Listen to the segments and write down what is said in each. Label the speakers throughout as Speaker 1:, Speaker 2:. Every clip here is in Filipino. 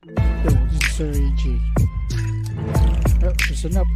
Speaker 1: Yo, this is Sir AG. Listen up.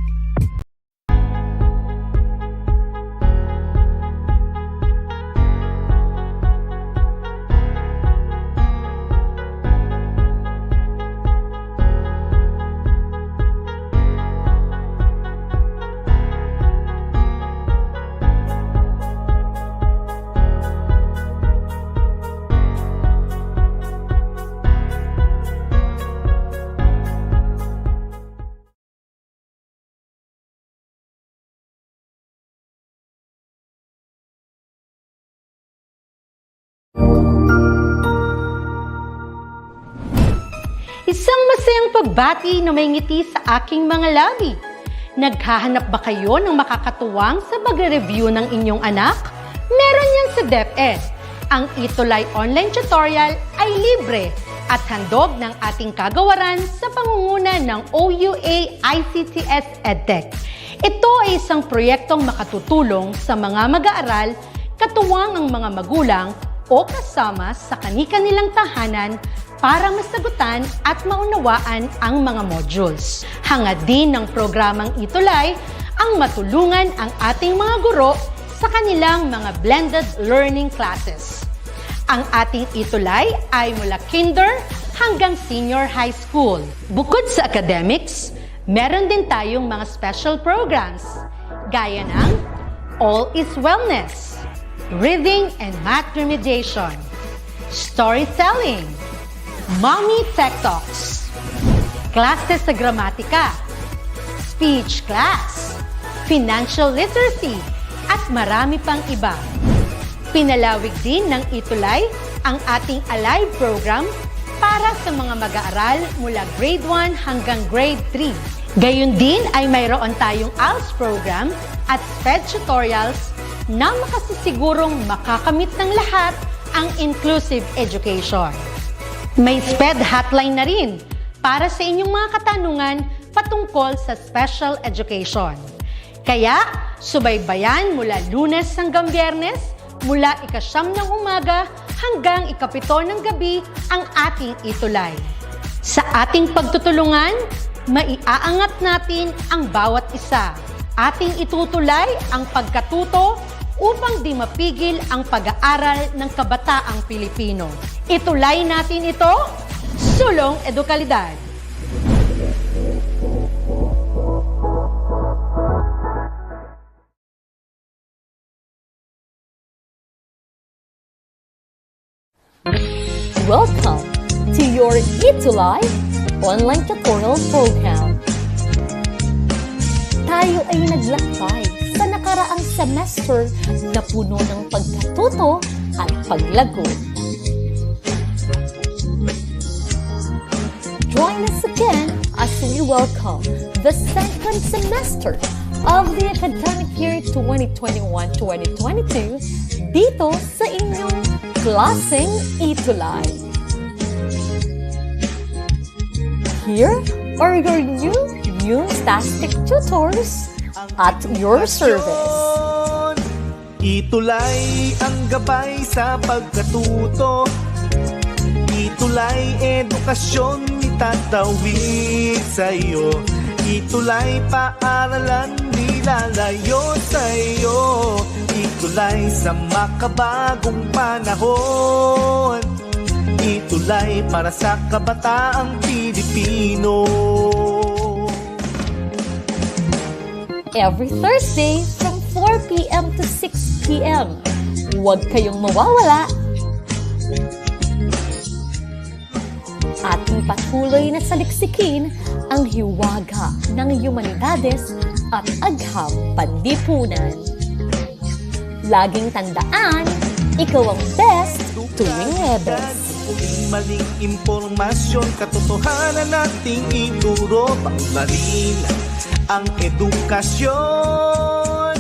Speaker 2: Isang masayang pagbati na may ngiti sa aking mga labi. Naghahanap ba kayo ng makakatuwang sa pagre-review ng inyong anak? Meron yan sa DepEd. Ang ETUlay online tutorial ay libre at handog ng ating kagawaran sa pangunguna ng OUA ICTS EdTech. Ito ay isang proyektong makatutulong sa mga mag-aaral, katuwang ang mga magulang o kasama sa kani-kanilang tahanan para masagutan at maunawaan ang mga modules. Hangad din ng programang ETUlay ang matulungan ang ating mga guro sa kanilang mga blended learning classes. Ang ating ETUlay ay mula kinder hanggang senior high school. Bukod sa academics, meron din tayong mga special programs gaya ng All is Wellness, Reading and Math Remediation, Storytelling, Mommy Tech Talks, Classes sa Gramatika, Speech Class, Financial Literacy, at marami pang iba. Pinalawig din ng ETUlay ang ating Alive program para sa mga mag-aaral mula grade 1 hanggang grade 3. Gayun din ay mayroon tayong ALS program at SPED tutorials na makasisigurong makakamit ng lahat ang inclusive education. May SPED hotline na rin para sa inyong mga katanungan patungkol sa special education. Kaya, subaybayan mula Lunes hanggang Biyernes, mula 9 ng umaga hanggang 7 ng gabi ang ating ETUlay. Sa ating pagtutulungan, maiaangat natin ang bawat isa. Ating itutulay ang pagkatuto upang di mapigil ang pag-aaral ng kabataang Pilipino. Itulay natin ito, sulong edukalidad.
Speaker 3: Welcome to your ETUlay online tutorial program. Tayo ay naglakbay sa nakaraang semester na puno ng pagkatuto at paglago. Join us again as we welcome the second semester of the academic year 2021-2022 dito sa inyong klaseng ETUlay. Here are your new fantastic tutors at your service.
Speaker 4: ETUlay ang gabay sa pagkatuto. ETUlay edukasyon itatawid sa'yo. ETUlay paaralan nilalayo sa'yo. ETUlay sa makabagong panahon. ETUlay para sa kabataang Pilipino.
Speaker 3: Every Thursday from 4 p.m. to 6 p.m. Huwag kayong mawawala. Ating patuloy na saliksikin ang hiwaga ng humanidades at agham panlipunan. Laging tandaan, ikaw ang best tuwing Huwebes.
Speaker 4: Maling impormasyon, katotohanan nating ituro, pangmalin ang edukasyon.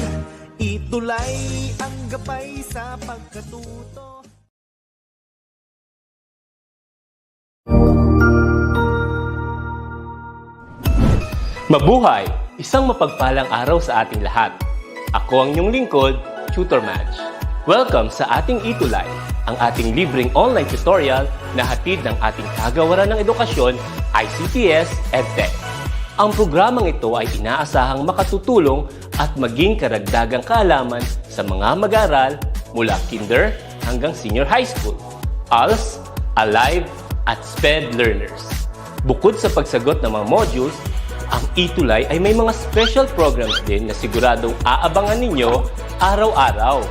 Speaker 4: ETUlay ang gabay sa pagkatuto.
Speaker 5: Mabuhay! Isang mapagpalang araw sa ating lahat. Ako ang inyong lingkod, Tutor Madge. Welcome sa ating ETUlay, ang ating libreng online tutorial na hatid ng ating kagawaran ng edukasyon, ICTS EdTech. Ang programang ito ay inaasahang makatutulong at maging karagdagang kaalaman sa mga mag-aaral mula kinder hanggang senior high school, ALS, Alive, at SPED learners. Bukod sa pagsagot ng mga modules, ang ETUlay ay may mga special programs din na siguradong aabangan ninyo araw-araw.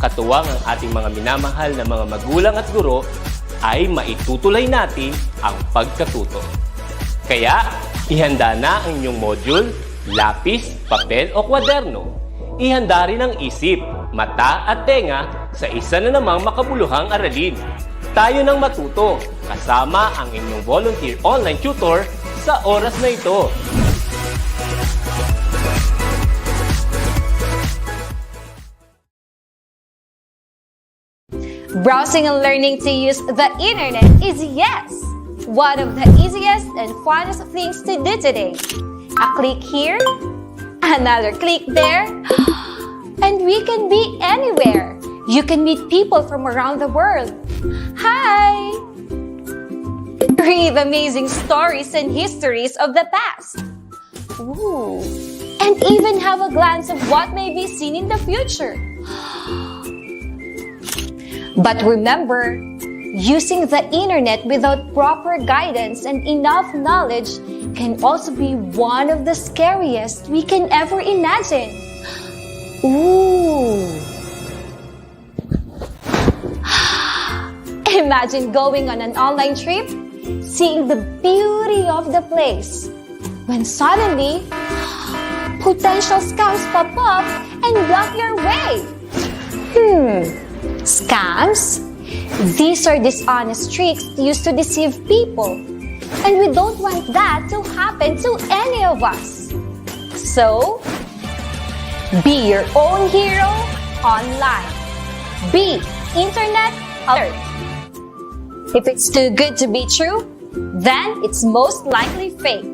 Speaker 5: Katuwang ang ating mga minamahal na mga magulang at guro ay maitutulay natin ang pagkatuto. Kaya, ihanda na ang inyong module, lapis, papel o kwaderno. Ihanda rin ang isip, mata at tenga sa isa na namang makabuluhang aralin. Tayo nang matuto, kasama ang inyong volunteer online tutor sa oras na ito.
Speaker 3: Browsing and learning to use the internet is one of the easiest and funnest things to do today. A click here, another click there, and we can be anywhere. You can meet people from around the world. Hi! Read amazing stories and histories of the past. Ooh. And even have a glance of what may be seen in the future. But remember, using the internet without proper guidance and enough knowledge can also be one of the scariest we can ever imagine. Ooh! Imagine going on an online trip, seeing the beauty of the place, when suddenly, potential scams pop up and block your way. Scams? These are dishonest tricks used to deceive people. And we don't want that to happen to any of us. So, be your own hero online. Be internet alert. If it's too good to be true, then it's most likely fake.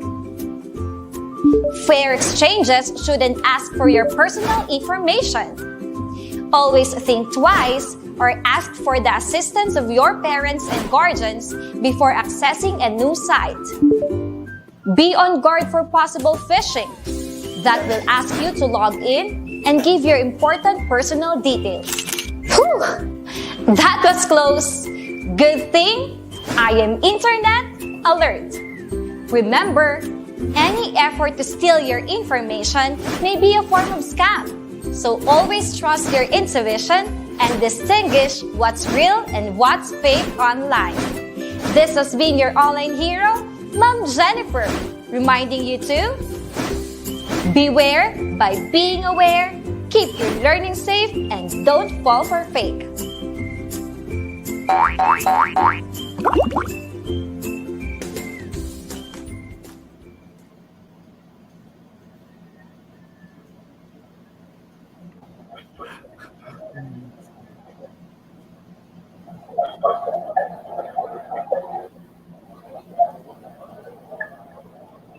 Speaker 3: Fair exchanges shouldn't ask for your personal information. Always think twice or ask for the assistance of your parents and guardians before accessing a new site. Be on guard for possible phishing that will ask you to log in and give your important personal details. Whew! That was close. Good thing I am internet alert. Remember, any effort to steal your information may be a form of scam. So always trust your intuition and distinguish what's real and what's fake online. This has been your online hero, Ma'am Jennifer, reminding you to beware by being aware, keep your learning safe, and don't fall for fake.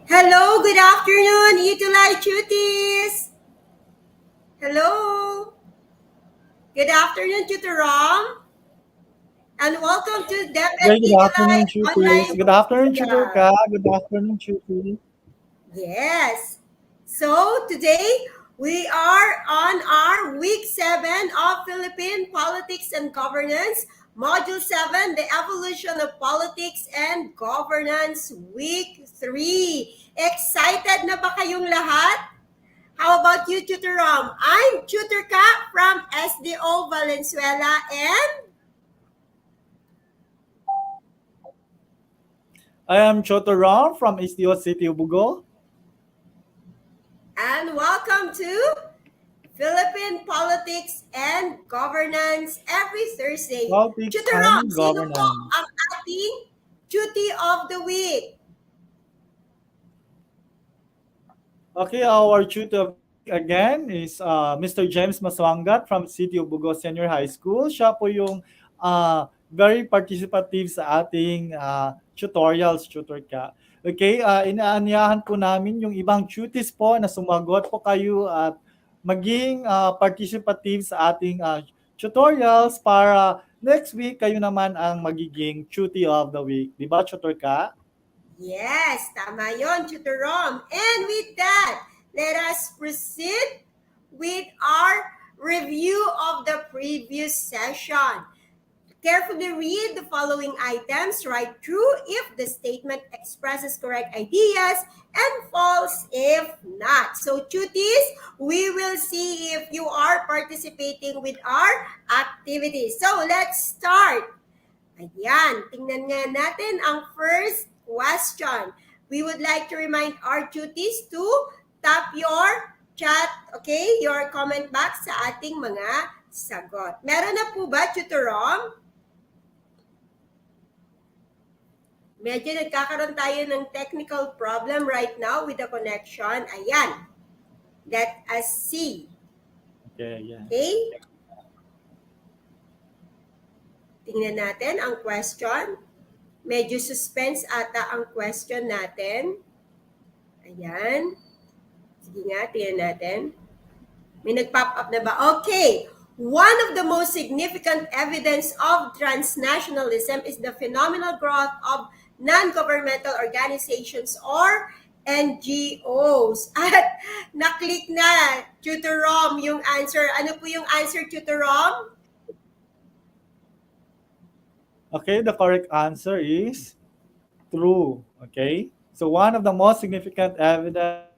Speaker 6: Hello, good afternoon, ETUlay Cuties! Hello! Good afternoon, Tutor Rom! And welcome to DepEd
Speaker 1: Good afternoon,
Speaker 6: ETUlay
Speaker 1: tutors.
Speaker 6: Online.
Speaker 1: Good afternoon, tutor ka. Good afternoon, tutor.
Speaker 6: Yes. So, today, we are on our week 7 of Philippine Politics and Governance, Module 7, the Evolution of Politics and Governance, Week 3. Excited na ba kayong lahat? How about you, Tutor Rom? I'm Tutor Ka from SDO Valenzuela and
Speaker 1: I am Choto Ram from STO City of Bugol.
Speaker 6: And welcome to Philippine Politics and Governance every Thursday.
Speaker 1: Politics
Speaker 6: Tutor Rom,
Speaker 1: and
Speaker 6: sino po
Speaker 1: Governance.
Speaker 6: ang ating Cutie of the Week?
Speaker 1: Okay, our tutor again is Mr. James Maswangat from City of Bugol Senior High School. Siya po yung very participative sa ating tutorials, tutor ka. Okay, inaanyahan po namin yung ibang tuties po na sumagot po kayo at maging participative sa ating tutorials para next week kayo naman ang magiging cutie of the week. Di ba, Tutor Ka?
Speaker 6: Yes, tama yon, Tutor Rom. And with that, let us proceed with our review of the previous session. Carefully read the following items, write true if the statement expresses correct ideas and false if not. So, cuties, we will see if you are participating with our activities. So, let's start. Ayan, tingnan nga natin ang first question. We would like to remind our cuties to tap your chat, okay, your comment box sa ating mga sagot. Meron na po ba, Tutor Rom? Medyo nagkakaroon tayo ng technical problem right now with the connection. Ayan. Let us see.
Speaker 1: Okay, yeah.
Speaker 6: Okay? Tingnan natin ang question. Medyo suspense ata ang question natin. Ayan. Sige nga, tingnan natin. May nag-pop up na ba? Okay. One of the most significant evidence of transnationalism is the phenomenal growth of non-governmental organizations or NGOs. At naklik na, Tutor Rom, yung answer. Ano po yung answer, Tutor Rom?
Speaker 1: Okay, the correct answer is true. Okay, so one of the most significant evidence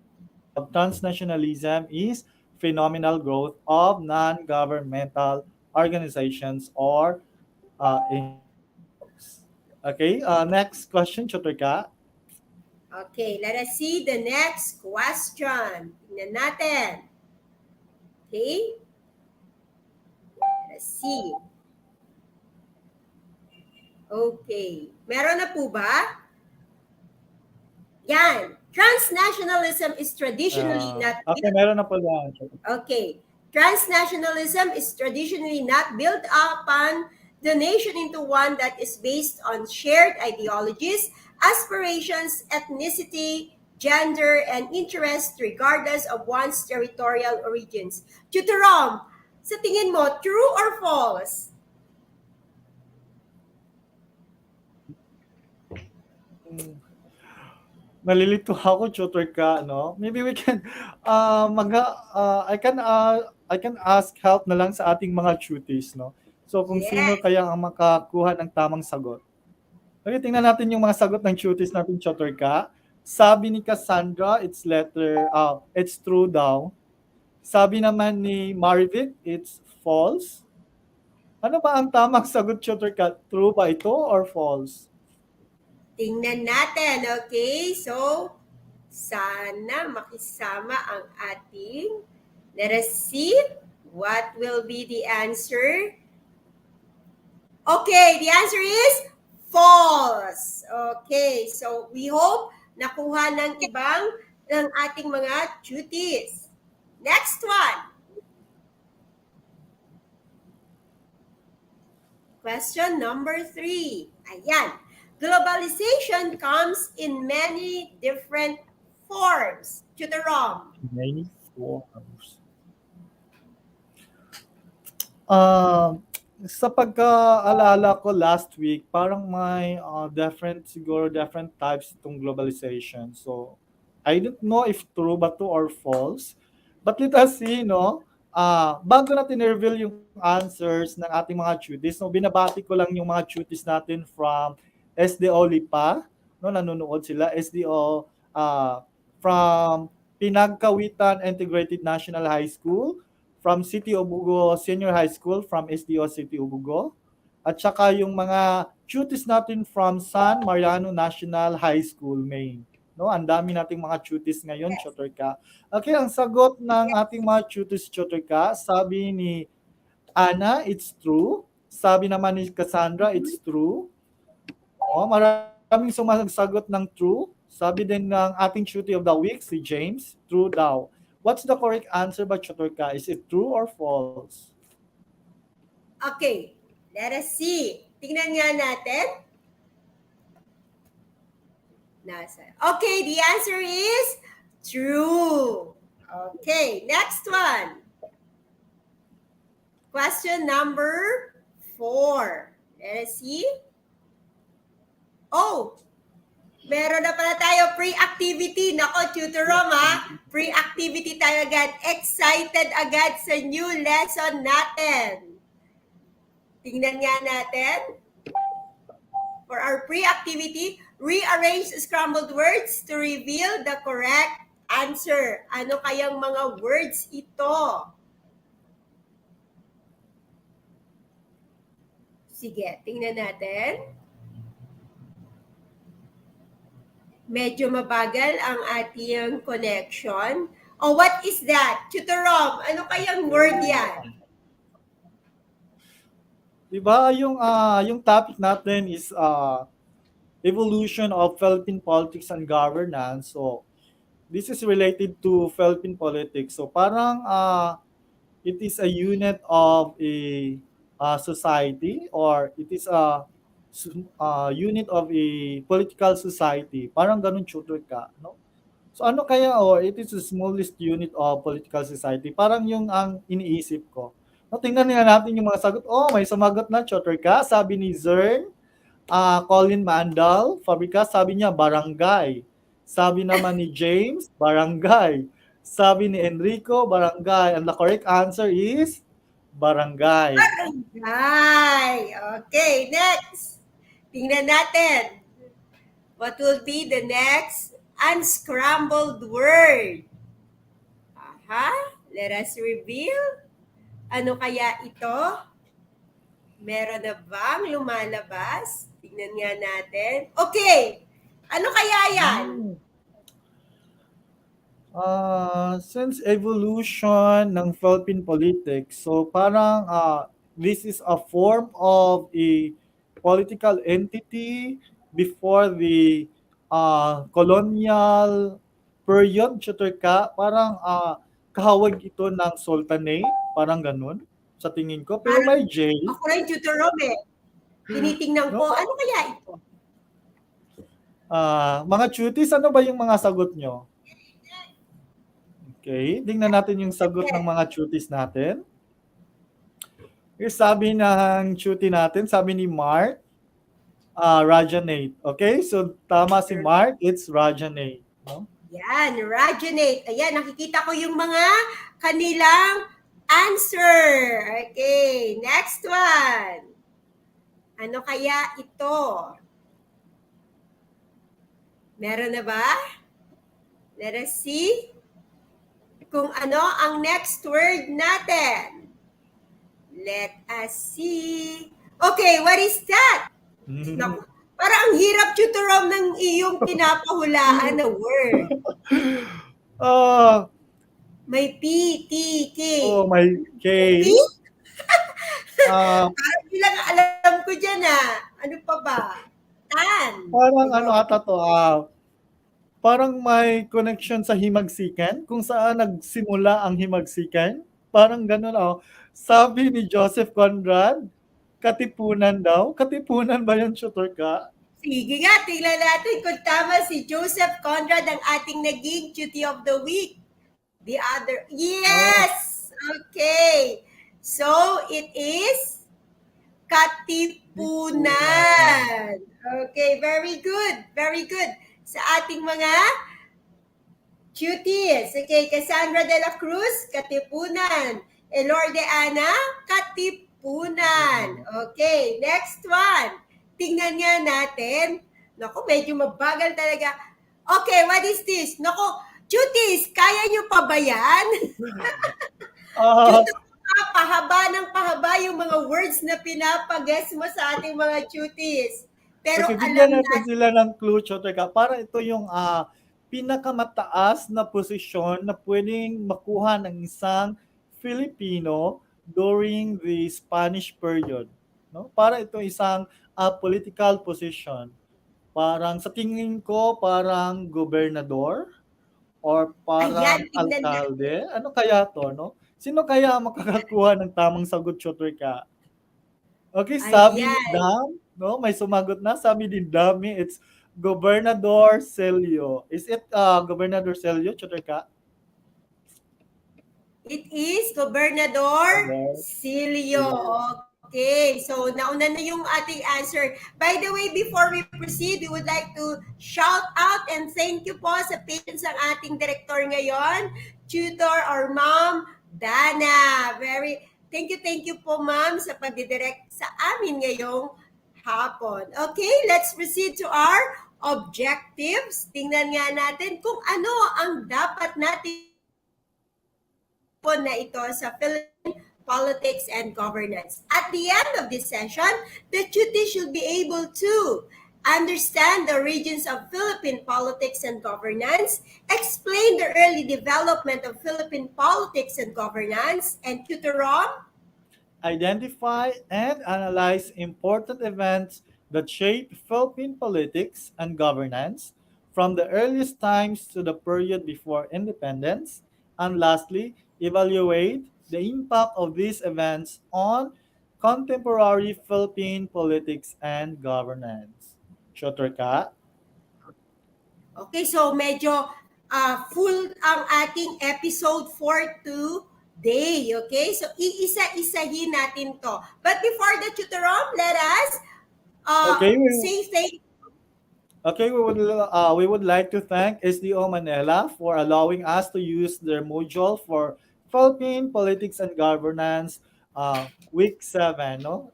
Speaker 1: of transnationalism is phenomenal growth of non-governmental organizations or NGOs. Okay, next question, Tutor Ka.
Speaker 6: Okay, let us see the next question. Tingnan natin. Okay? Let's see. Okay. Meron na po ba? Yan. Transnationalism is traditionally not
Speaker 1: Okay, meron na pala.
Speaker 6: Okay. Transnationalism is traditionally not built upon the nation into one that is based on shared ideologies, aspirations, ethnicity, gender, and interest regardless of one's territorial origins. Tutor Rom, sa tingin mo, true or false?
Speaker 1: Nalilito ako, Tutor Ka, no? Maybe we can I can ask help na lang sa ating mga tuties, no? So kung sino
Speaker 6: Yes.
Speaker 1: kaya ang makakuha ng tamang sagot. Okay, tingnan natin yung mga sagot ng tuties natin, Tutor Ka. Sabi ni Cassandra, it's true daw. Sabi naman ni Marvic, it's false. Ano ba ang tamang sagot, Tutor Ka? True ba ito or false?
Speaker 6: Tingnan natin, okay? So, sana makisama ang ating. Let us see what will be the answer. Okay, the answer is false. Okay, so we hope nakuha ng ating mga cuties. Next one. Question number 3. Ayan. Globalization comes in many different forms. Tutor Rom.
Speaker 1: Many forms. Sa pagkaalala ko last week, parang may different types itong globalization. So, I don't know if true ba to or false. But let us see, no? Bago natin i-reveal yung answers ng ating mga tuties, no, binabati ko lang yung mga tuties natin from SDO Lipa, no, nanonood sila, SDO from Pinagkawitan Integrated National High School, from City of Bugo Senior High School, from SDO City of Bugo, at saka yung mga tuties natin from San Mariano National High School, Maine. No, ang dami nating mga tuties ngayon, Tutor Ka. Okay, ang sagot ng ating mga tuties, Tutor Ka, sabi ni Ana, it's true. Sabi naman ni Cassandra, it's true. Oh, maraming sumasagot ng true. Sabi din ng ating cutie of the week, si James, true daw. What's the correct answer ba, Tutor Ka? Is it true or false?
Speaker 6: Okay, let us see. Tingnan nga natin. Okay, the answer is true. Okay, next one. Question number 4. Let's see. Oh, meron na pala tayo pre-activity. Nako, Tutor Rom, ha? Pre-activity tayo agad. Excited agad sa new lesson natin. Tingnan nga natin. For our pre-activity, rearrange scrambled words to reveal the correct answer. Ano kayang mga words ito? Sige, tingnan natin. Medyo mabagal ang ating connection. Oh, what is that? Tutor Rom, ano kayang word yan?
Speaker 1: Diba yung topic natin is evolution of Philippine politics and governance. So this is related to Philippine politics. So parang it is a unit of a society, or it is a unit of a political society. Parang ganun tutor ka, no? So ano kaya, or it is the smallest unit of political society? Parang yung ang iniisip ko. No, tingnan nga natin yung mga sagot. Oh, may sumagot na tutor ka. Sabi ni Zern, Colin Mandal, Fabrica, sabi niya barangay. Sabi naman ni James, barangay. Sabi ni Enrico, barangay. And the correct answer is barangay.
Speaker 6: Barangay. Okay, next. Tingnan natin. What will be the next unscrambled word? Let us reveal. Ano kaya ito? Meron na bang lumalabas? Tingnan nga natin. Okay. Ano kaya yan?
Speaker 1: Since evolution ng Philippine politics, so parang this is a form of a political entity before the colonial period, tutor ka. Parang kahawag ito ng sultanate, parang ganun sa tingin ko. Pero may J.
Speaker 6: Ako rin, Tutor Rom, eh. Tinitingnan ko, ano kaya ito?
Speaker 1: Mga cuties, ano ba yung mga sagot nyo? Okay, tingnan natin yung sagot ng mga cuties natin. Yung sabi ng cutie natin, sabi ni Mark, Rajanate. Okay, so tama si Mark, it's Rajanate. No?
Speaker 6: Yan, Rajanate. Ayan, nakikita ko yung mga kanilang answer. Okay, next one. Ano kaya ito? Meron na ba? Let us see kung ano ang next word natin. Let us see. Okay, what is that? Naku, parang ang hirap, Tutor Rom, ng iyong pinapahulaan na word. May P, T, K.
Speaker 1: Oh, may K.
Speaker 6: P? Parang bilang alam ko dyan, Ano pa ba? Tan.
Speaker 1: Parang ano ata to, parang may connection sa himagsikan, kung saan nagsimula ang himagsikan. Parang ganun, Sabi ni Joseph Conrad, katipunan daw. Katipunan ba yan, tutor ka?
Speaker 6: Sige nga, tingnan natin kung tama si Joseph Conrad ang ating naging Cutie of the Week. The other, yes! Okay. So, it is katipunan. Okay, very good. Very good. Sa ating mga cuties. Okay, Cassandra de la Cruz, katipunan. Elor de Ana, katipunan. Okay, next one. Tingnan nga natin. Naku, medyo mabagal talaga. Okay, what is this? Naku, cuties, kaya nyo pa ba yan? Pahaba ng pahaba yung mga words na pinapag-guess mo sa ating mga cuties. Pero
Speaker 1: Okay,
Speaker 6: alam
Speaker 1: bigyan natin
Speaker 6: natin,
Speaker 1: sila ng clue, tutor ka. Para ito yung pinakamataas na posisyon na pwedeng makuha ng isang Filipino during the Spanish period. No? Para ito isang political position. Parang sa tingin ko, parang gobernador or parang
Speaker 6: Ayan, tingnan
Speaker 1: alkalde. Ano kaya to, no? Sino kaya makakakuha ng tamang sagot, tutor ka? Okay, sabi ni
Speaker 6: Ayan.
Speaker 1: Dam, no? May sumagot na. Sabi ni Dami, it's Gobernador Celio. Is it Gobernador Celio, tutor ka?
Speaker 6: It is Gobernador
Speaker 1: Robert.
Speaker 6: Silio. Okay, so nauna na yung ating answer. By the way, before we proceed, we would like to shout out and thank you po sa patience ng ating director ngayon, tutor or ma'am, Dana. Thank you po ma'am sa pagdidirect sa amin ngayong hapon. Okay, let's proceed to our objectives. Tingnan nga natin kung ano ang dapat natin po na ito sa Philippine politics and governance. At the end of this session, the tutor should be able to understand the origins of Philippine politics and governance, explain the early development of Philippine politics and governance, and tutor Rom,
Speaker 1: Identify and analyze important events that shape Philippine politics and governance from the earliest times to the period before independence. And lastly, evaluate the impact of these events on contemporary Philippine politics and governance. Shooter ka?
Speaker 6: Okay, so medyo full ang ating episode for today. Okay, so iisa-isahin natin to. But before the tutorom, let us
Speaker 1: Okay,
Speaker 6: say thank
Speaker 1: Okay, we would like to thank SDO Manila for allowing us to use their module for Philippine Politics and Governance week 7, no?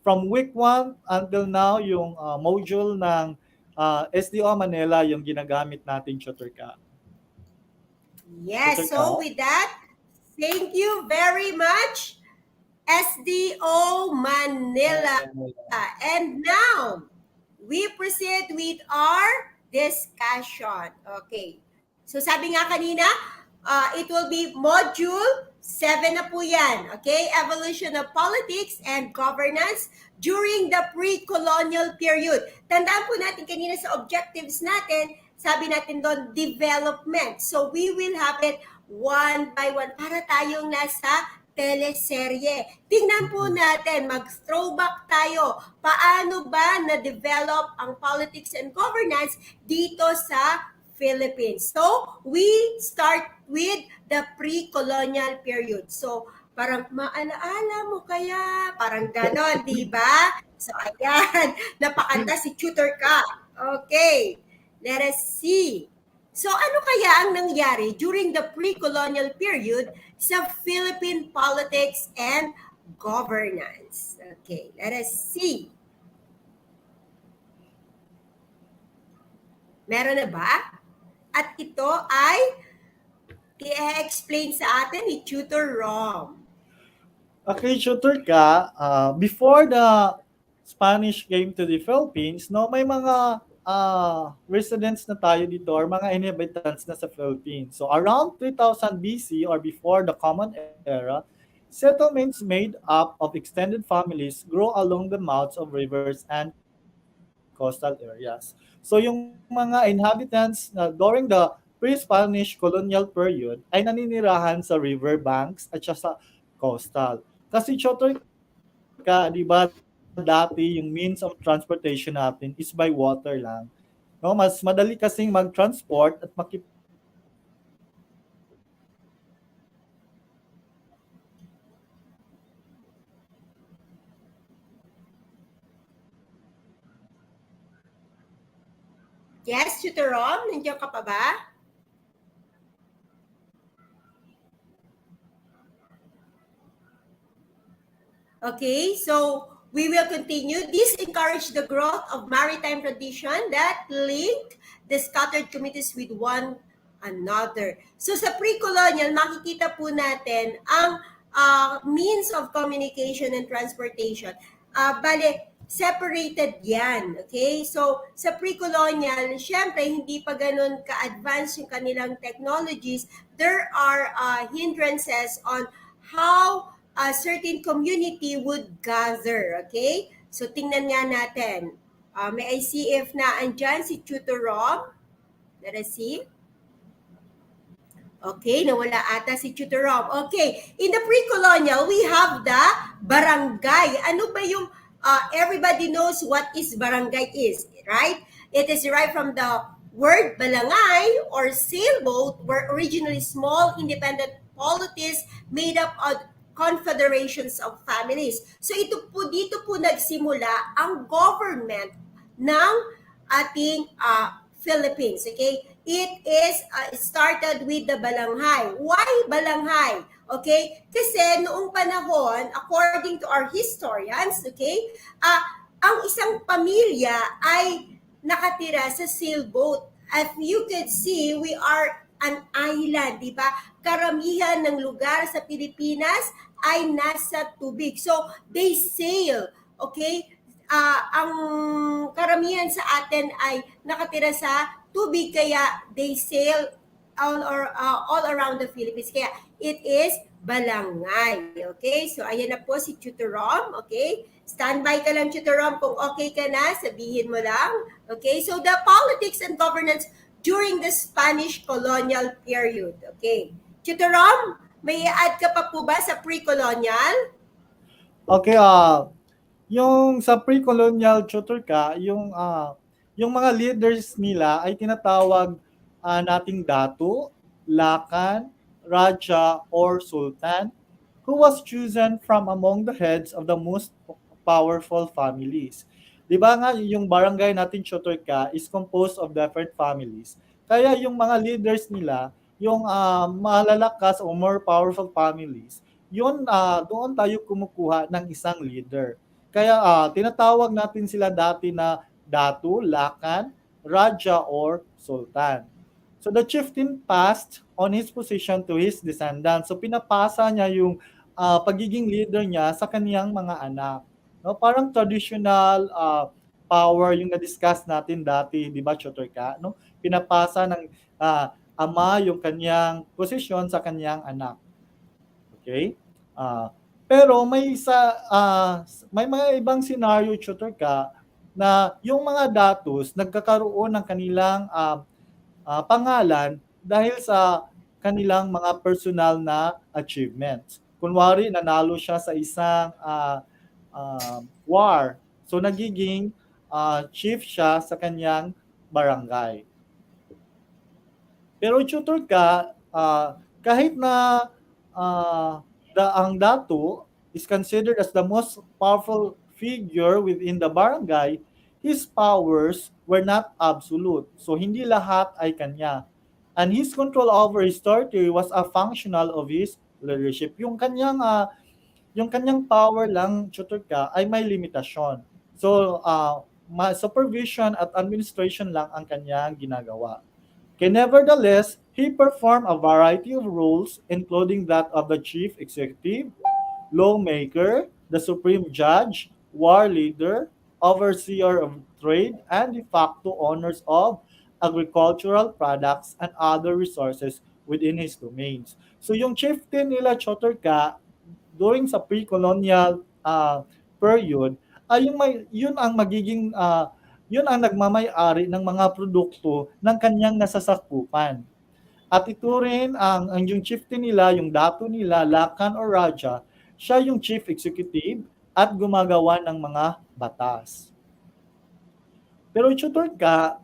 Speaker 1: From week 1 until now, yung module ng SDO Manila yung ginagamit natin, Choturka.
Speaker 6: Yes, so with that, thank you very much, SDO Manila. And now, we proceed with our discussion. Okay. So sabi nga kanina, it will be module 7 na po yan. Okay? Evolution of politics and governance during the pre-colonial period. Tandaan po natin kanina sa objectives natin, sabi natin doon, development. So we will have it one by one para tayong nasa teleserye. Tingnan po natin, mag-throwback tayo. Paano ba na-develop ang politics and governance dito sa Philippines? So, we start with the pre-colonial period. So, parang maalaala mo kaya, parang ganon, di ba? So, ayan, napakanta si tutor ka. Okay, let us see. So ano kaya ang nangyari during the pre-colonial period sa Philippine politics and governance? Okay, let us see. Meron na ba? At ito ay i-explain sa atin ni Tutor Rom.
Speaker 1: Okay, shooter ka, before the Spanish came to the Philippines, no, may mga residents na tayo dito or mga inhabitants na sa Philippines. So around 3000 BC or before the Common Era, settlements made up of extended families grow along the mouths of rivers and coastal areas. So yung mga inhabitants na during the pre-Spanish colonial period ay naninirahan sa river banks at sa coastal. Kasi Chotor ka, di ba, dati yung means of transportation natin is by water lang. No, mas madali kasing mag-transport at
Speaker 6: Yes, Tutor Rom, nandiyan ka pa ba? Okay, so we will continue. This encouraged the growth of maritime tradition that linked the scattered communities with one another. So sa pre-colonial, makikita po natin ang means of communication and transportation. Bale, separated yan. Okay? So sa pre-colonial, syempre, hindi pa ganun ka-advanced yung kanilang technologies. There are hindrances on how a certain community would gather. Okay? So, tingnan nga natin. May I see if na andyan si Tutor Rob? Let us see. Okay, nawala ata si Tutor Rob. Okay, in the pre-colonial, we have the barangay. Ano ba yung, everybody knows what is barangay is, right? It is derived from the word balangay or sailboat were originally small independent polities made up of confederations of families. So dito po nagsimula ang government ng ating Philippines. Okay? It is started with the balanghay. Why balanghay? Okay? Kasi noong panahon, according to our historians, okay, ang isang pamilya ay nakatira sa sailboat. As you can see, we are an island, di ba? Karamihan ng lugar sa Pilipinas ay nasa tubig. So, they sail, okay? Ang karamihan sa atin ay nakatira sa tubig, kaya they sail all around the Philippines. Kaya it is balangay. Okay? So, ayan na po si Tutor Rom. Okay? Standby ka lang, Tutor Rom. Kung okay ka na, sabihin mo lang. Okay? So, the politics and governance during the Spanish colonial period. Okay? Tutor Rom, may add ka pa po ba sa pre-colonial?
Speaker 1: Okay, yung sa pre-colonial tutor ka, yung mga leaders nila ay tinatawag nating datu, lakan, raja, or sultan, who was chosen from among the heads of the most powerful families. Di ba nga, yung barangay natin tutor ka is composed of different families. Kaya yung mga leaders nila, yung malalakas o more powerful families, yun doon tayo kumukuha ng isang leader. Kaya tinatawag natin sila dati na datu, lakan, raja, or sultan. So the chieftain passed on his position to his descendants. So pinapasa niya yung pagiging leader niya sa kaniyang mga anak. No, parang traditional power yung na-discuss natin dati, di ba, Chotor ka? No? Pinapasa ng ama yung kanyang posisyon sa kanyang anak. Okay? Pero may mga ibang scenario, Tutor ka, na yung mga datos nagkakaroon ng kanilang pangalan dahil sa kanilang mga personal na achievements. Kunwari, nanalo siya sa isang war. So, nagiging chief siya sa kanyang barangay. Pero tutor ka, kahit na ang datu is considered as the most powerful figure within the barangay, his powers were not absolute. So hindi lahat ay kanya. And his control over his territory was a functional of his leadership. Yung kanyang power lang, tutor ka, ay may limitasyon. So supervision at administration lang ang kanyang ginagawa. Okay, nevertheless, he performed a variety of roles, including that of the chief executive, lawmaker, the supreme judge, war leader, overseer of trade, and de facto owners of agricultural products and other resources within his domains. So yung chieftain nila Chotorka during sa pre-colonial period ay yun ang magiging yun ang nagmamay-ari ng mga produkto ng kanyang nasasakupan. At ito rin ang yung chieftain nila, yung dato nila, Lakan or Raja, siya yung chief executive at gumagawa ng mga batas. Pero tutor ka,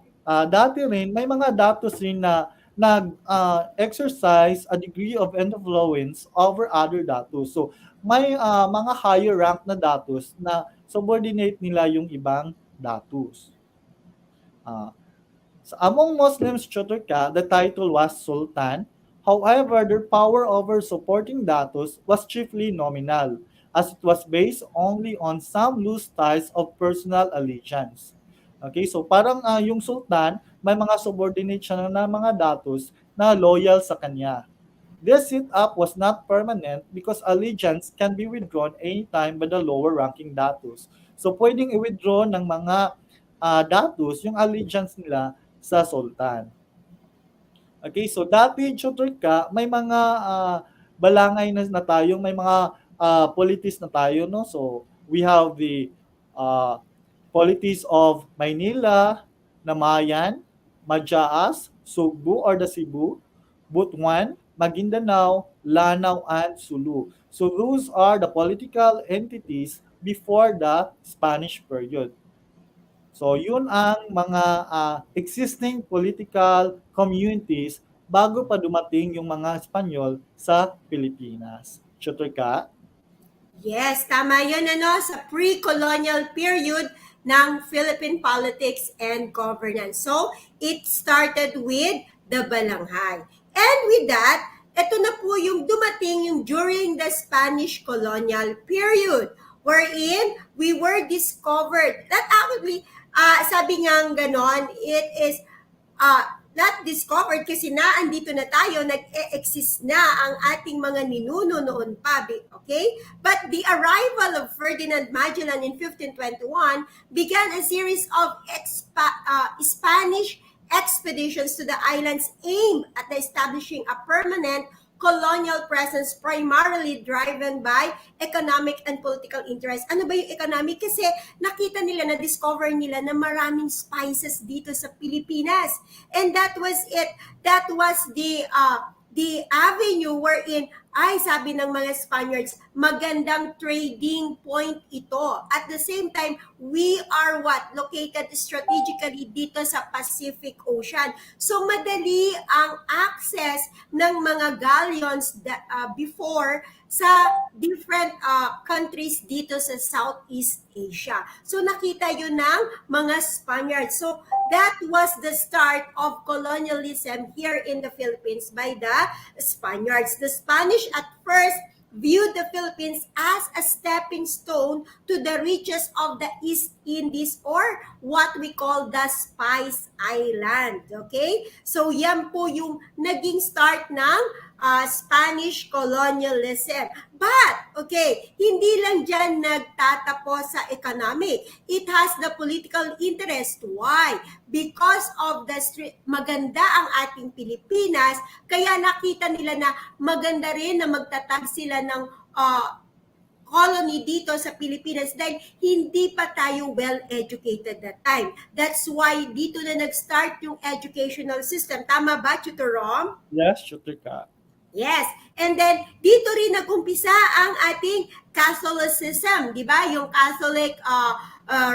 Speaker 1: dati rin may mga datos rin na nag-exercise a degree of influence over other datos. So may mga higher rank na datos na subordinate nila yung ibang datus. So among Muslims Choturka, the title was Sultan. However, their power over supporting datus was chiefly nominal, as it was based only on some loose ties of personal allegiance. Okay, so parang yung sultan, may mga subordinate siya na mga datus na loyal sa kanya. This setup was not permanent because allegiance can be withdrawn anytime by the lower ranking datus. So pwedeng i-withdraw ng mga datus yung allegiance nila sa sultan. Okay, so dati tutor ka, may mga balangay na tayo, may mga polities na tayo, no? So we have the polities of Maynila, Namayan, Majaas, Sugbu or the Cebu, Butuan, Maguindanao, Lanao, and Sulu. So those are the political entities before the Spanish period. So yun ang mga existing political communities bago pa dumating yung mga Espanyol sa Pilipinas. Tutor ka?
Speaker 6: Yes, tama yun, sa pre-colonial period ng Philippine politics and governance. So, it started with the Balanghay. And with that, ito na po yung dumating yung during the Spanish colonial period wherein we were discovered. That actually, sabi nga ganon, it is not discovered kasi andito na tayo, nag-exist na ang ating mga ninuno noon pa, okay? But the arrival of Ferdinand Magellan in 1521 began a series of Spanish expeditions to the islands aimed at establishing a permanent colonial presence primarily driven by economic and political interest. Ano ba yung economic? Kasi nakita nila, na-discover nila na maraming spices dito sa Pilipinas. And that was it. That was the avenue wherein, ay sabi ng mga Spaniards, magandang trading point ito. At the same time, we are located strategically dito sa Pacific Ocean. So madali ang access ng mga galleons before sa different countries dito sa Southeast Asia. So nakita yun ng mga Spaniards. So that was the start of colonialism here in the Philippines by the Spaniards. The Spanish at first viewed the Philippines as a stepping stone to the riches of the East Indies or what we call the Spice Island. Okay? So yan po yung naging start ng Spanish colonialism. But, okay, hindi lang dyan nagtatapos sa economic. It has the political interest. Why? Because of the maganda ang ating Pilipinas, kaya nakita nila na maganda rin na magtatag sila ng colony dito sa Pilipinas dahil hindi pa tayo well-educated that time. That's why dito na nag-start yung educational system. Tama ba, Tutor Rom?
Speaker 1: Yes, tutor ka.
Speaker 6: Yes. And then, dito rin nag-umpisa ang ating Catholicism, di ba? Yung Catholic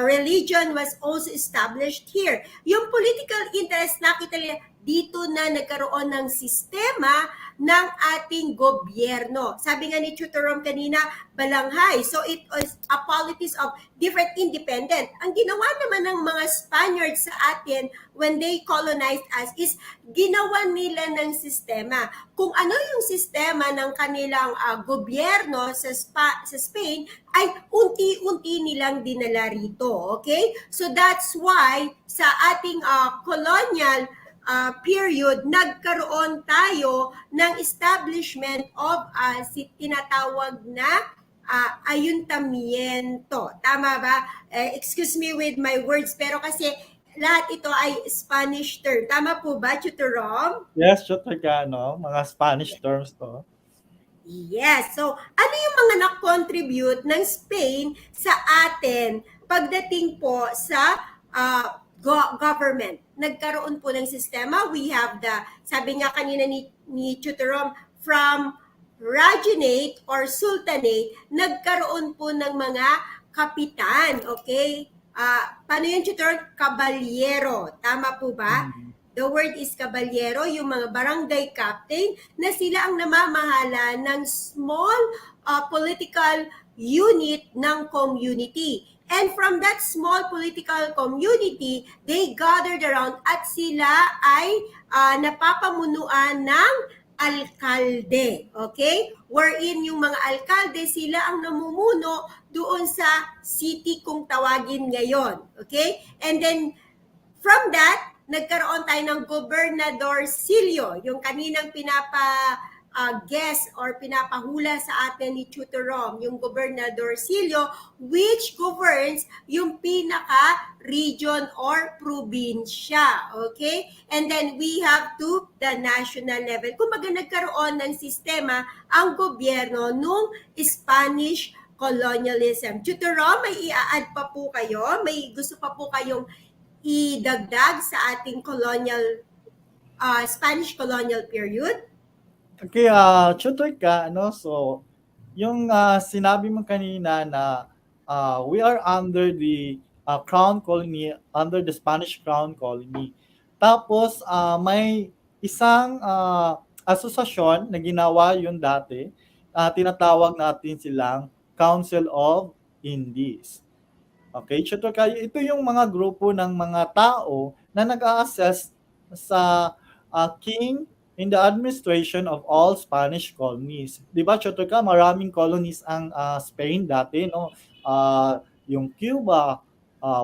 Speaker 6: religion was also established here. Yung political interest, nakita nila, dito na nagkaroon ng sistema ng ating gobyerno. Sabi nga ni Tutor Rom kanina, balanghay. So it was a politics of different independent. Ang ginawa naman ng mga Spaniards sa atin when they colonized us is ginawa nila ng sistema. Kung ano yung sistema ng kanilang gobyerno sa Spain ay unti-unti nilang dinala rito. Okay? So that's why sa ating colonial period, nagkaroon tayo ng establishment of tinatawag na ayuntamiento. Tama ba? Excuse me with my words, pero kasi lahat ito ay Spanish term. Tama po ba, Tutor Rom?
Speaker 1: Yes, tutor ka, no? Mga Spanish terms to.
Speaker 6: Yes. So, ano yung mga na-contribute ng Spain sa atin pagdating po sa government? Nagkaroon po ng sistema. We have sabi nga kanina ni Tutor Rom, from Rajanate or Sultanate, nagkaroon po ng mga kapitan. Okay? Paano yun, Tutor? Kabalyero. Tama po ba? The word is kabalyero, yung mga barangay captain na sila ang namamahala ng small political unit ng community. And from that small political community, they gathered around at sila ay napapamunuan ng alkalde. Okay? Wherein yung mga alkalde, sila ang namumuno doon sa city kung tawagin ngayon. Okay? And then, from that, nagkaroon tayo ng gobernadorcillo, yung kaninang guess or pinapahula sa atin ni Tutor Rom, yung gobernadorcillo, which governs yung pinaka-region or probinsya. Okay? And then we have the national level. Kumbaga nagkaroon ng sistema ang gobyerno nung Spanish colonialism. Tutor Rom, may i-add pa po kayo? May gusto pa po kayong idagdag sa ating Spanish colonial period?
Speaker 1: Okay, tutor ka, ano? So, yung sinabi mo kanina na we are under the crown colony, under the Spanish crown colony. Tapos, may isang asosasyon na ginawa yun dati, tinatawag natin silang Council of Indies. Okay, tutor kayo, ito yung mga grupo ng mga tao na nag-a-assess sa king in the administration of all Spanish colonies. 'Di ba, tutor ka, maraming colonies ang Spain dati, no? Yung Cuba,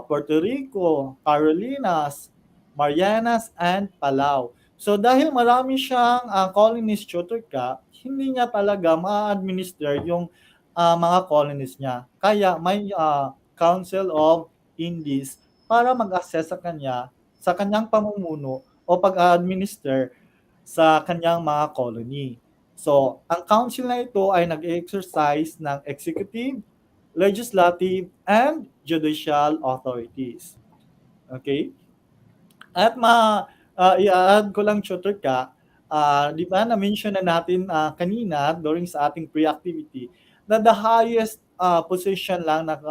Speaker 1: Puerto Rico, Carolinas, Marianas, and Palau. So dahil marami siyang colonies, tutor ka, hindi niya talaga ma-administer yung mga colonies niya. Kaya may Council of Indies para mag-assess sa kanyang pamumuno o pag-administer sa kanyang mga colony. So, ang council na ito ay nag-exercise ng executive, legislative, and judicial authorities. Okay? At i-add ko lang, tutor ka, di ba na-mention na natin kanina during sa ating pre-activity na the highest position lang na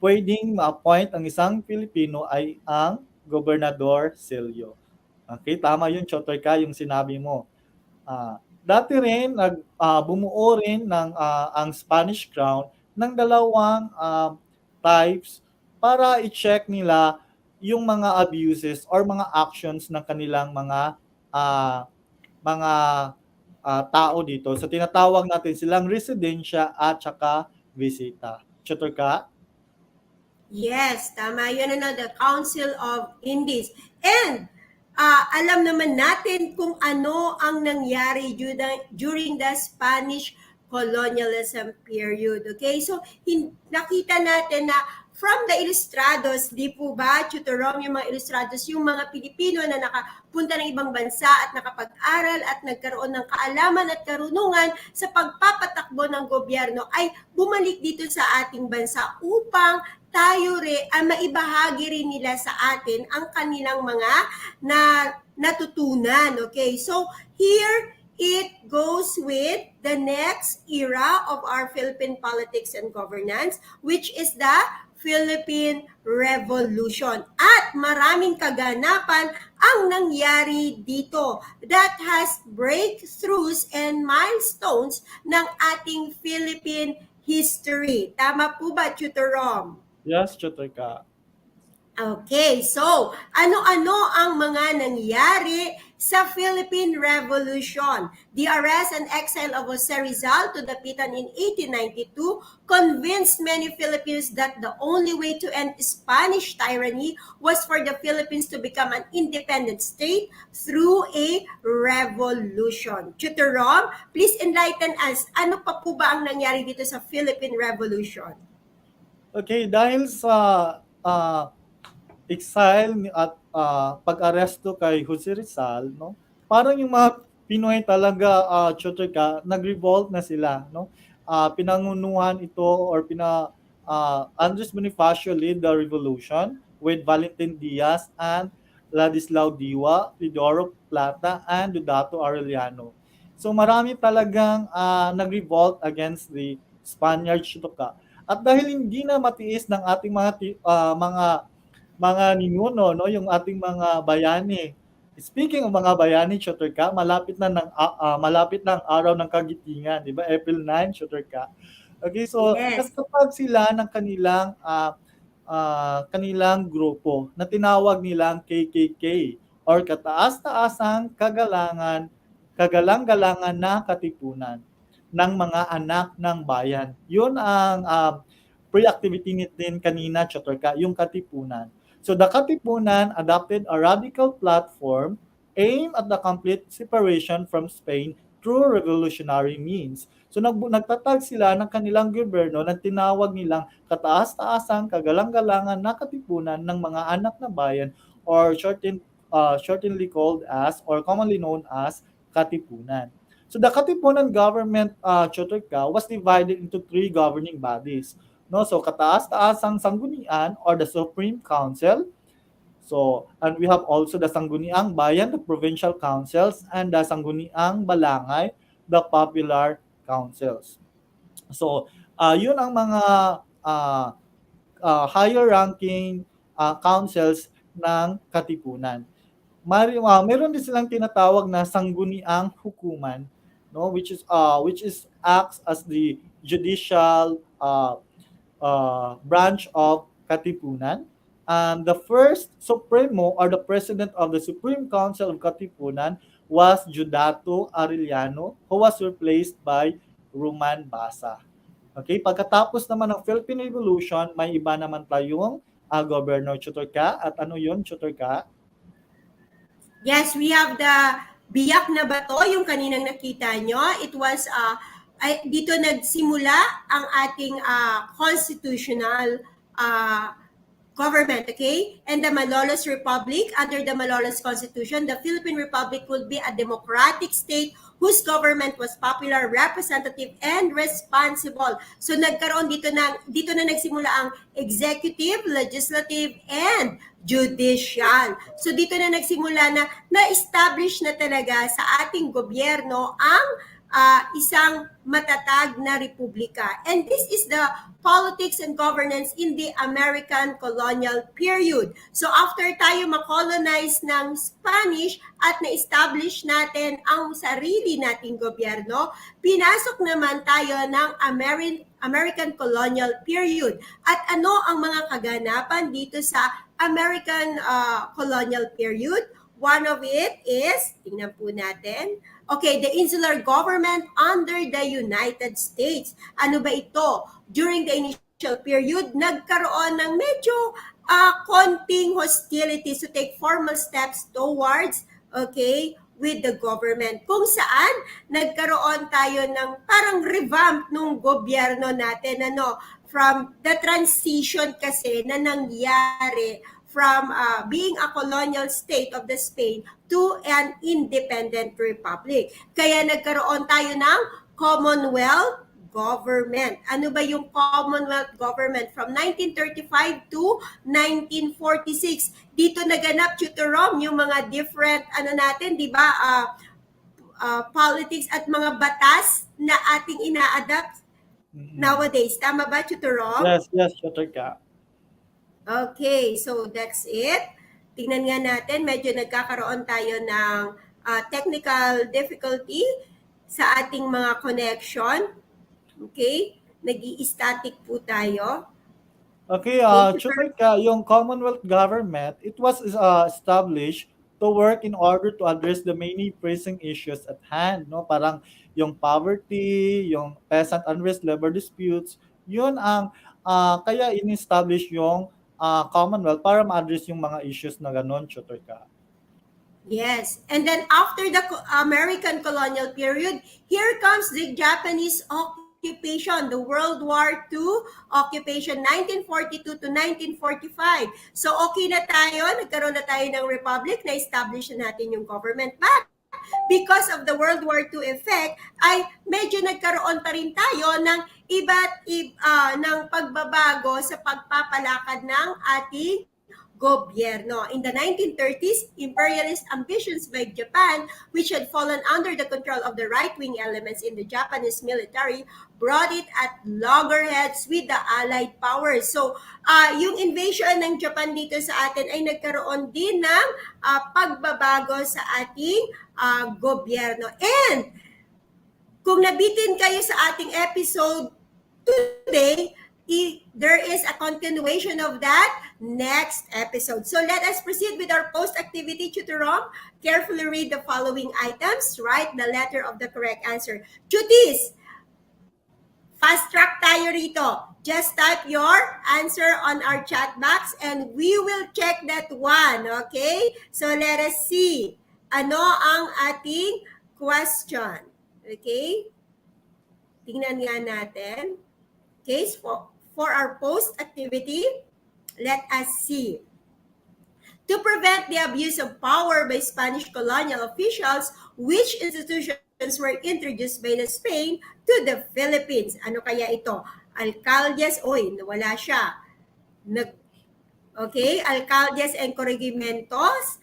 Speaker 1: pwedeng ma-appoint ang isang Pilipino ay ang Gobernador Silio. Okay, tama yun, tutor ka, yung sinabi mo. Dati rin, bumuo rin ng ang Spanish Crown ng dalawang types para i-check nila yung mga abuses or mga actions ng kanilang ah, mga tao dito. So tinatawag natin silang residensya at saka visita. Tutor ka?
Speaker 6: Yes, tama. Yun the Council of Indies. And alam naman natin kung ano ang nangyari during the Spanish colonialism period. Okay? So, nakita natin na from the Ilustrados, di po ba, Tutorom, yung mga Ilustrados, yung mga Pilipino na nakapunta ng ibang bansa at nakapag-aral at nagkaroon ng kaalaman at karunungan sa pagpapatakbo ng gobyerno ay bumalik dito sa ating bansa upang tayo maibahagi rin nila sa atin ang kanilang mga natutunan. Okay, so here it goes with the next era of our Philippine politics and governance, which is the Philippine Revolution. At maraming kaganapan ang nangyari dito that has breakthroughs and milestones ng ating Philippine history. Tama po ba, Tutor Rom?
Speaker 1: Yes, tutor ka.
Speaker 6: Okay, so ano-ano ang mga nangyari sa Philippine Revolution? The arrest and exile of Jose Rizal to Dapitan in 1892 convinced many Filipinos that the only way to end Spanish tyranny was for the Philippines to become an independent state through a revolution. Tutor Rom, please enlighten us. Ano pa po ba ang nangyari dito sa Philippine Revolution?
Speaker 1: Okay, dahil sa exile at pag-aresto kay Jose Rizal, no? Parang yung mga Pinoy talaga, tutor ka, nag-revolt na sila, no? Pinangunuhan ito or Andres Bonifacio led the revolution with Valentin Diaz and Ladislao Diwa, Lidoro Plata, and Dudato Arellano. So marami talagang nag-revolt against the Spaniards, tutor ka. At dahil hindi na matiis ng ating mga ninuno, no, yung ating mga bayani. Speaking of mga bayani, tutor ka, malapit na ang araw ng kagitingan, di ba? April 9, tutor ka. Okay, so
Speaker 6: Yes.
Speaker 1: nagtatag sila ng kanilang grupo na tinawag nilang KKK or Kataas-taasang Kagalang-galangan na Katipunan ng mga anak ng bayan. Yun ang pre-activity natin kanina, tutor ka, yung Katipunan. So the Katipunan adopted a radical platform aimed at the complete separation from Spain through revolutionary means. So nagtatag sila ng kanilang gobyerno na tinawag nilang Kataas-taasang Kagalang-galangan na Katipunan ng mga anak na bayan or shortenly called as or commonly known as Katipunan. So the Katipunan government, tutor ka, was divided into three governing bodies. No, so kataas-taasang sanggunian or the Supreme Council. So, and we have also the Sangguniang Bayan, the Provincial Councils, and the Sangguniang Balangay, the Popular Councils. So, yun ang mga higher ranking councils ng Katipunan. meron din silang tinatawag na sangguniang hukuman, no, which is acts as the judicial branch of Katipunan. And the first Supremo or the President of the Supreme Council of Katipunan was Judato Arellano, who was replaced by Roman Basa. Okay, pagkatapos naman ng Philippine Revolution, may iba naman tayong Governor Chutorka. At ano yun, Chutorka?
Speaker 6: Yes, we have the biyak na bato, yung kaninang nakita nyo. It was, dito nagsimula ang ating constitutional government, okay? And the Malolos Republic, under the Malolos Constitution, the Philippine Republic will be a democratic state whose government was popular, representative, and responsible. So nagkaroon dito na nagsimula ang executive, legislative, and judicial. So dito na nagsimula na-establish na talaga sa ating gobyerno ang isang matatag na republika. And this is the politics and governance in the American colonial period. So after tayo makolonize ng Spanish at na-establish natin ang sarili nating gobyerno, pinasok naman tayo ng American colonial period. At ano ang mga kaganapan dito sa American colonial period? One of it is, tingnan po natin, okay, the insular government under the United States. Ano ba ito? During the initial period, nagkaroon ng medyo konting hostility to take formal steps towards, okay, with the government. Kung saan, nagkaroon tayo ng parang revamp ng gobyerno natin, from the transition kasi na nangyari from being a colonial state of the Spain to an independent republic. Kaya nagkaroon tayo ng Commonwealth government. Ano ba yung Commonwealth government? From 1935 to 1946. Dito naganap, Tutorom, yung mga different, natin, di ba, politics at mga batas na ating ina-adapt nowadays. Tama ba, Tutorom?
Speaker 1: Yes, Chutorka.
Speaker 6: Okay, so that's it. Tingnan nga natin, medyo nagkakaroon tayo ng technical difficulty sa ating mga connection. Okay? Nag-i-static po tayo.
Speaker 1: Okay, Chutorka, yung Commonwealth government, it was established to work in order to address the many pressing issues at hand, no? Parang yung poverty, yung peasant unrest, labor disputes, yun ang kaya in-establish yung Commonwealth para ma-address yung mga issues na ganun, Chutorka.
Speaker 6: Yes. And then after the American colonial period, here comes the Japanese occupation, the World War II occupation, 1942 to 1945. So okay na tayo, nagkaroon na tayo ng republic, na-establish na natin yung government. But because of the World War II effect, ay medyo nagkaroon pa rin tayo ng ng pagbabago sa pagpapalakad ng ating gobyerno. In the 1930s, imperialist ambitions by Japan, which had fallen under the control of the right-wing elements in the Japanese military, brought it at loggerheads with the Allied powers. So, yung invasion ng Japan dito sa atin ay nagkaroon din ng pagbabago sa ating gobyerno. And kung nabitin kayo sa ating episode today, there is a continuation of that next episode. So let us proceed with our post-activity, Tutorom. Carefully read the following items. Write the letter of the correct answer. Chutis, fast track tayo rito. Just type your answer on our chat box and we will check that one. Okay? So let us see. Ano ang ating question? Okay? Tingnan nga natin. Okay, for our post-activity, let us see. To prevent the abuse of power by Spanish colonial officials, which institutions were introduced by the Spain to the Philippines? Ano kaya ito? Alcaldes, nawala siya. Okay, alcaldes and corregimientos,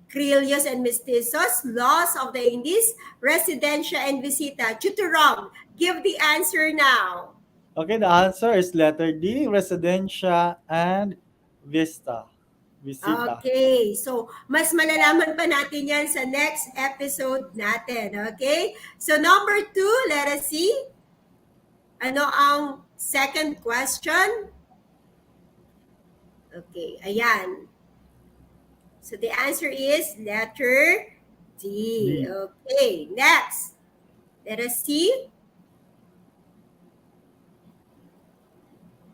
Speaker 6: criollos and mestizos, laws of the Indies, residencia and visita. Tutorom, give the answer now.
Speaker 1: Okay, the answer is letter D, residencia and vista. Bisita.
Speaker 6: Okay, so mas malalaman pa natin yan sa next episode natin, okay? So number 2, let us see. Ano ang second question? Okay, ayan. So the answer is letter D.
Speaker 1: D.
Speaker 6: Okay, next. Let us see.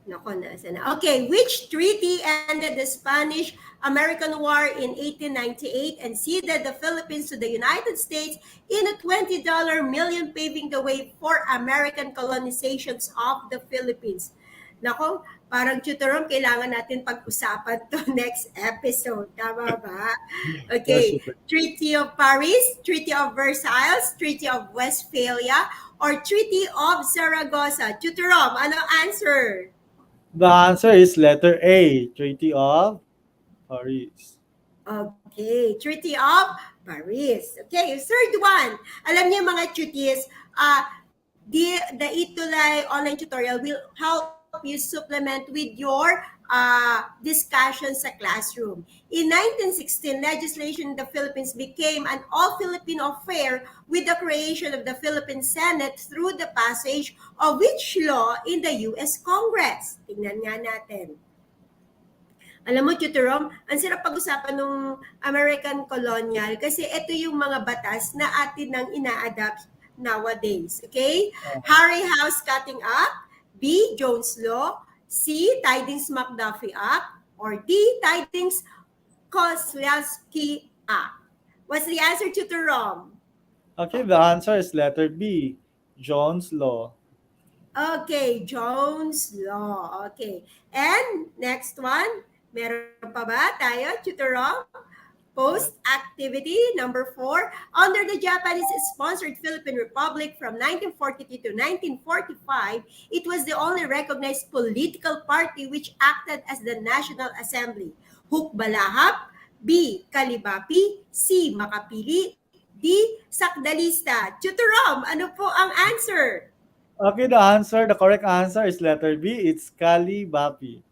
Speaker 6: Nako, nasa na. Okay, which treaty ended the Spanish-American War in 1898 and ceded the Philippines to the United States in a $20 million, paving the way for American colonizations of the Philippines? Nako, parang tutorom, kailangan natin pag-usapan to next episode. Tama ba? Okay,
Speaker 1: Yes,
Speaker 6: Treaty of Paris, Treaty of Versailles, Treaty of Westphalia, or Treaty of Zaragoza? Tutorom, ano answer?
Speaker 1: The answer is letter A, Treaty of Paris.
Speaker 6: Okay, Treaty of Paris. Okay, third one. Alam niyo mga treaties, the ETUlay online tutorial will help you supplement with your discussion sa classroom. In 1916, legislation in the Philippines became an all-Filipino affair with the creation of the Philippine Senate through the passage of which law in the U.S. Congress? Tingnan nga natin. Alam mo, Tutorom, ang sarap pag-usapan ng American colonial kasi ito yung mga batas na atin nang ina-adapt nowadays. Okay? Harry House Cutting Act, B. Jones Law, C. Tidings-McDuffie Act, or D. Tidings-Kozlowski Act. What's the answer, Tutorom?
Speaker 1: Okay, the answer is letter B, Jones Law.
Speaker 6: Okay, Jones Law. Okay. And next one, meron pa ba tayo, Tutorom? Post-activity, number 4. Under the Japanese-sponsored Philippine Republic from 1942 to 1945, it was the only recognized political party which acted as the National Assembly. Hukbalahap, B. Kalibapi, C. Makapili, D. Sakdalista. Tutorom, ano po ang answer?
Speaker 1: Okay, the correct answer is letter B, it's Kalibapi.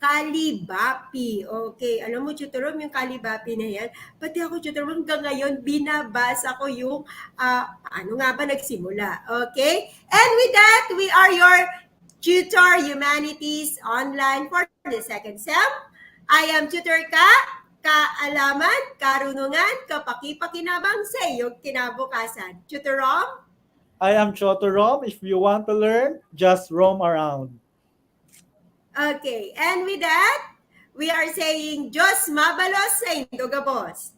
Speaker 6: Kalibapi. Okay. Alam mo, Tutorom, yung Kalibapi na yan, pati ako, Tutorom, hanggang ngayon, binabasa ko yung, ano nga ba nagsimula. Okay? And with that, we are your Tutor Humanities online for the second sem. I am Tutor Ka, kaalaman, karunungan, kapaki-pakinabang sa iyong kinabukasan. Tutorom?
Speaker 1: I am Chotorom. If you want to learn, just roam around.
Speaker 6: Okay, and with that, we are saying, Diyos mabalos sa Indogabos.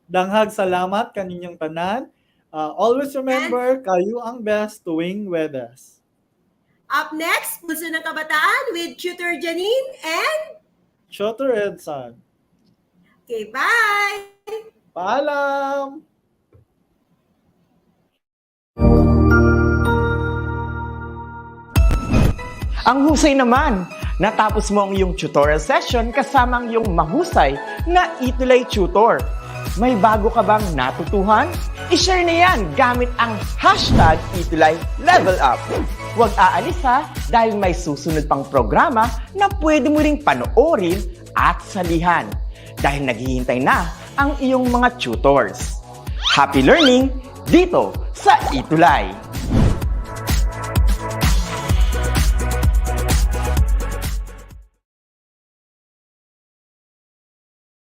Speaker 1: Danghag salamat kaninyong tanan. Always remember, kayo ang best tuwing Wedas.
Speaker 6: Up next, Pulso ng Kabataan with Tutor Janine and...
Speaker 1: Chotor Edson.
Speaker 6: Okay, bye!
Speaker 1: Paalam!
Speaker 7: Ang husay naman! Natapos mo ang iyong tutorial session kasama ang iyong mahusay na ETUlay tutor. May bago ka bang natutuhan? I-share na yan gamit ang hashtag ETUlay Level Up. Huwag aalis ha, dahil may susunod pang programa na pwede mo ring panoorin at salihan. Dahil naghihintay na ang iyong mga tutors. Happy learning dito sa ETUlay!